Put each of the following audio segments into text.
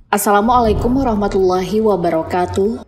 Assalamualaikum warahmatullahi wabarakatuh.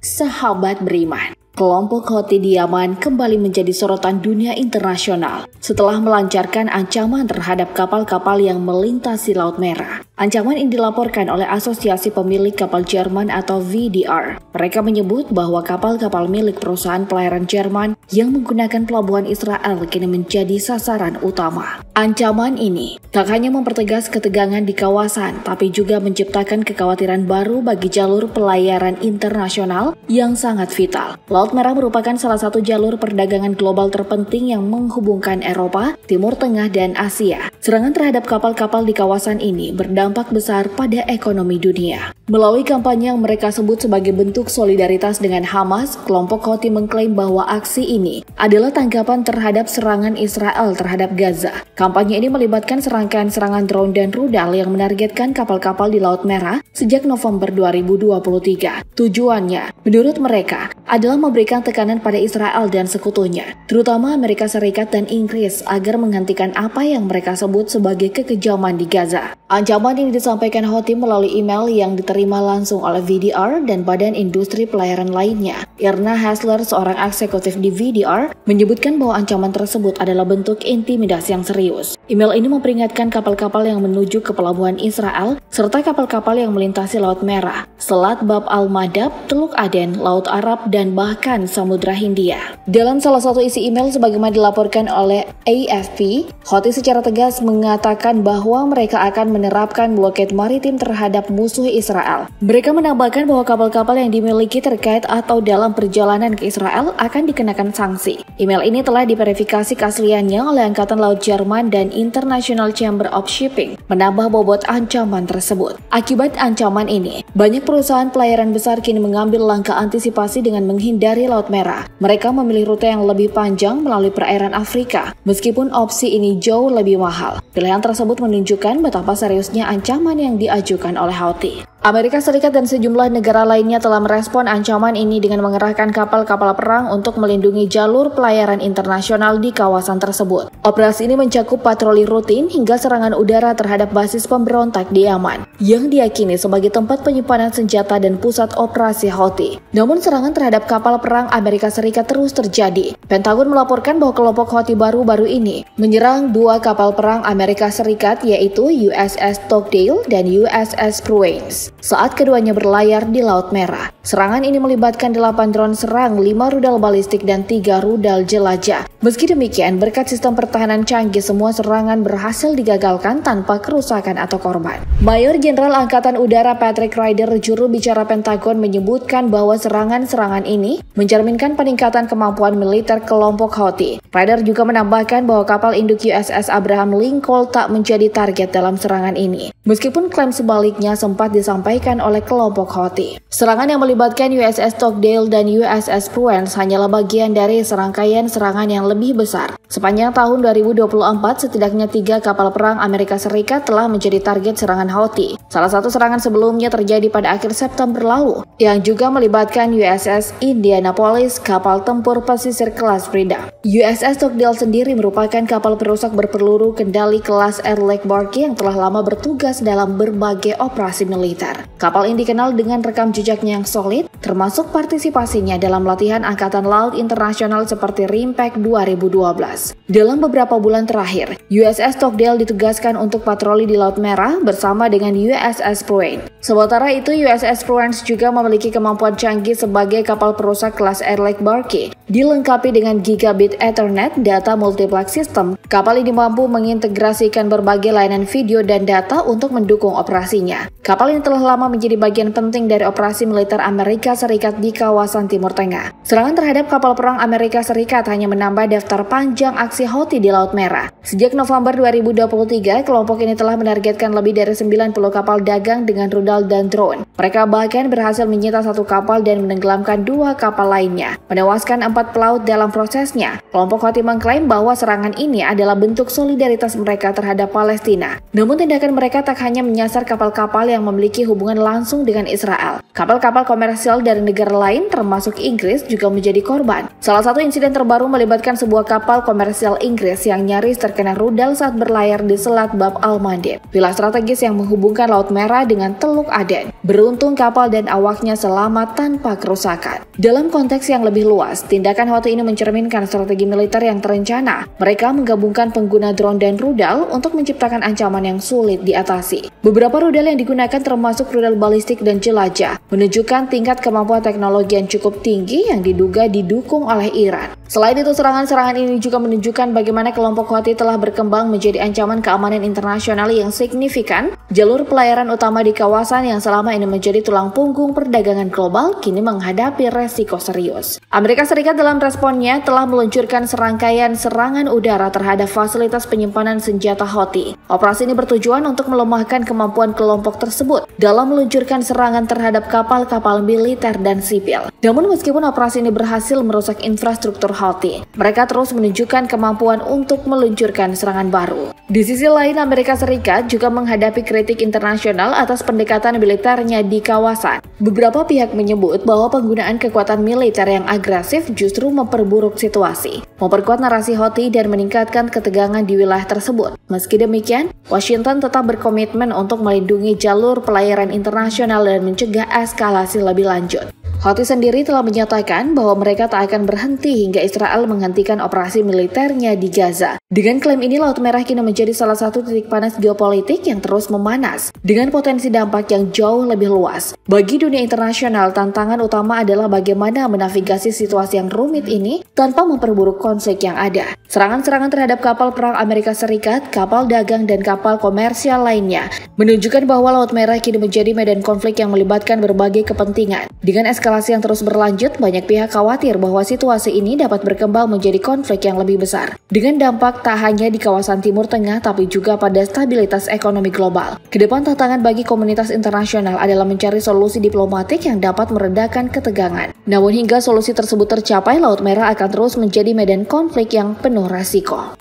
Sahabat beriman, kelompok Houthi di Yaman kembali menjadi sorotan dunia internasional setelah melancarkan ancaman terhadap kapal-kapal yang melintasi Laut Merah. Ancaman ini dilaporkan oleh Asosiasi Pemilik Kapal Jerman atau VDR. Mereka menyebut bahwa kapal-kapal milik perusahaan pelayaran Jerman yang menggunakan pelabuhan Israel kini menjadi sasaran utama. Ancaman ini tak hanya mempertegas ketegangan di kawasan, tapi juga menciptakan kekhawatiran baru bagi jalur pelayaran internasional yang sangat vital. Laut Merah merupakan salah satu jalur perdagangan global terpenting yang menghubungkan Eropa, Timur Tengah, dan Asia. Serangan terhadap kapal-kapal di kawasan ini berdampak besar pada ekonomi dunia. Melalui kampanye yang mereka sebut sebagai bentuk solidaritas dengan Hamas, kelompok Houthi mengklaim bahwa aksi ini adalah tanggapan terhadap serangan Israel terhadap Gaza. Kampanye ini melibatkan serangkaian serangan drone dan rudal yang menargetkan kapal-kapal di Laut Merah sejak November 2023. Tujuannya, menurut mereka, adalah memberikan tekanan pada Israel dan sekutunya, terutama Amerika Serikat dan Inggris, agar menghentikan apa yang mereka sebut sebagai kekejaman di Gaza. Ancaman ini disampaikan Houthi melalui email yang diterima langsung oleh VDR dan badan industri pelayaran lainnya. Irna Hassler, seorang eksekutif di VDR, menyebutkan bahwa ancaman tersebut adalah bentuk intimidasi yang serius. Email ini memperingatkan kapal-kapal yang menuju ke pelabuhan Israel, serta kapal-kapal yang melintasi Laut Merah, Selat Bab al-Mandab, Teluk Aden, Laut Arab, dan bahkan Samudra Hindia. Dalam salah satu isi email sebagaimana dilaporkan oleh AFP, Houthi secara tegas mengatakan bahwa mereka akan menerapkan blokade maritim terhadap musuh Israel. Mereka menambahkan bahwa kapal-kapal yang dimiliki terkait atau dalam perjalanan ke Israel akan dikenakan sanksi. Email ini telah diverifikasi keasliannya oleh Angkatan Laut Jerman dan International Chamber of Shipping, menambah bobot ancaman tersebut. Akibat ancaman ini, banyak perusahaan pelayaran besar kini mengambil langkah antisipasi dengan menghindari Laut Merah. Mereka memilih rute yang lebih panjang melalui perairan Afrika, meskipun opsi ini jauh lebih mahal. Pilihan tersebut menunjukkan betapa seriusnya ancaman yang diajukan oleh Houthi. Amerika Serikat dan sejumlah negara lainnya telah merespon ancaman ini dengan mengerahkan kapal-kapal perang untuk melindungi jalur pelayaran internasional di kawasan tersebut. Operasi ini mencakup patroli rutin hingga serangan udara terhadap basis pemberontak di Yaman, yang diyakini sebagai tempat penyimpanan senjata dan pusat operasi Houthi. Namun serangan terhadap kapal perang Amerika Serikat terus terjadi. Pentagon melaporkan bahwa kelompok Houthi baru-baru ini menyerang dua kapal perang Amerika Serikat, yaitu USS Stockdale dan USS Pruitt, saat keduanya berlayar di Laut Merah. Serangan ini melibatkan 8 drone serang, 5 rudal balistik, dan 3 rudal jelajah. Meski demikian, berkat sistem pertahanan canggih, semua serangan berhasil digagalkan tanpa kerusakan atau korban. Mayor Jenderal Angkatan Udara Patrick Ryder, juru bicara Pentagon, menyebutkan bahwa serangan-serangan ini mencerminkan peningkatan kemampuan militer kelompok Houthi. Ryder juga menambahkan bahwa kapal induk USS Abraham Lincoln tak menjadi target dalam serangan ini, meskipun klaim sebaliknya sempat disampaikan oleh kelompok Houthi. Serangan yang melibatkan USS Stockdale dan USS Pruitt hanyalah bagian dari serangkaian serangan yang lebih besar. Sepanjang tahun 2024, setidaknya 3 kapal perang Amerika Serikat telah menjadi target serangan Houthi. Salah satu serangan sebelumnya terjadi pada akhir September lalu, yang juga melibatkan USS Indianapolis, kapal tempur pesisir kelas Freedom. USS Stockdale sendiri merupakan kapal perusak berpeluru kendali kelas Air Lake Barkey yang telah lama bertugas dalam berbagai operasi militer. Kapal ini dikenal dengan rekam jejaknya yang solid, termasuk partisipasinya dalam latihan Angkatan Laut Internasional seperti RIMPAC 2012. Dalam beberapa bulan terakhir, USS Stockdale ditugaskan untuk patroli di Laut Merah bersama dengan USS Pruitt. Sementara itu, USS Pruitt juga memiliki kemampuan canggih sebagai kapal perusak kelas Air Lake Barkey, dilengkapi dengan Gigabit Ethernet Data Multiplex System. Kapal ini mampu mengintegrasikan berbagai layanan video dan data untuk mendukung operasinya. Kapal ini telah lama menjadi bagian penting dari operasi militer Amerika Serikat di kawasan Timur Tengah. Serangan terhadap kapal perang Amerika Serikat hanya menambah daftar panjang aksi Houthi di Laut Merah. Sejak November 2023, kelompok ini telah menargetkan lebih dari 90 kapal dagang dengan rudal dan drone. Mereka bahkan berhasil menyita 1 kapal dan menenggelamkan 2 kapal lainnya, menewaskan 4 pelaut dalam prosesnya. Kelompok Houthi mengklaim bahwa serangan ini adalah bentuk solidaritas mereka terhadap Palestina. Namun tindakan mereka tak hanya menyasar kapal-kapal yang memiliki hubungan langsung dengan Israel. Kapal-kapal komersial dari negara lain termasuk Inggris juga menjadi korban. Salah satu insiden terbaru melibatkan sebuah kapal komersial Inggris yang nyaris terkena rudal saat berlayar di Selat Bab al-Mandeb, wilayah strategis yang menghubungkan Laut Merah dengan Teluk Aden. Beruntung kapal dan awaknya selamat tanpa kerusakan. Dalam konteks yang lebih luas, tindakan Houthi ini mencerminkan strategi militer yang terencana. Mereka menggabungkan pengguna drone dan rudal untuk menciptakan ancaman yang sulit diatasi. Beberapa rudal yang digunakan termasuk rudal balistik dan jelajah, menunjukkan tingkat kemampuan teknologi yang cukup tinggi yang diduga didukung oleh Iran. Selain itu, serangan-serangan ini juga menunjukkan bagaimana kelompok Houthi telah berkembang menjadi ancaman keamanan internasional yang signifikan. Jalur pelayaran utama di kawasan yang selama ini menjadi tulang punggung perdagangan global kini menghadapi resiko serius. Amerika Serikat dalam responnya telah meluncurkan serangkaian serangan udara terhadap fasilitas penyimpanan senjata Houthi. Operasi ini bertujuan untuk melemahkan kemampuan kelompok tersebut dalam meluncurkan serangan terhadap kapal-kapal militer dan sipil. Namun meskipun operasi ini berhasil merusak infrastruktur Houthi, mereka terus menunjukkan kemampuan untuk meluncurkan serangan baru. Di sisi lain, Amerika Serikat juga menghadapi kritik internasional atas pendekatan militernya di kawasan. Beberapa pihak menyebut bahwa penggunaan kekuatan militer yang agresif justru memperburuk situasi, memperkuat narasi Houthi dan meningkatkan ketegangan di wilayah tersebut. Meski demikian, Washington tetap berkomitmen untuk melindungi jalur pelayaran internasional dan mencegah eskalasi lebih lanjut. Houthi sendiri telah menyatakan bahwa mereka tak akan berhenti hingga Israel menghentikan operasi militernya di Gaza. Dengan klaim ini, Laut Merah kini menjadi salah satu titik panas geopolitik yang terus memanas, dengan potensi dampak yang jauh lebih luas. Bagi dunia internasional, tantangan utama adalah bagaimana menavigasi situasi yang rumit ini tanpa memperburuk konflik yang ada. Serangan-serangan terhadap kapal perang Amerika Serikat, kapal dagang, dan kapal komersial lainnya menunjukkan bahwa Laut Merah kini menjadi medan konflik yang melibatkan berbagai kepentingan. Dengan eskalasi yang terus berlanjut, banyak pihak khawatir bahwa situasi ini dapat berkembang menjadi konflik yang lebih besar, dengan dampak tak hanya di kawasan Timur Tengah tapi juga pada stabilitas ekonomi global. Kedepan tantangan bagi komunitas internasional adalah mencari solusi diplomatik yang dapat meredakan ketegangan. Namun hingga solusi tersebut tercapai, Laut Merah akan terus menjadi medan konflik yang penuh resiko.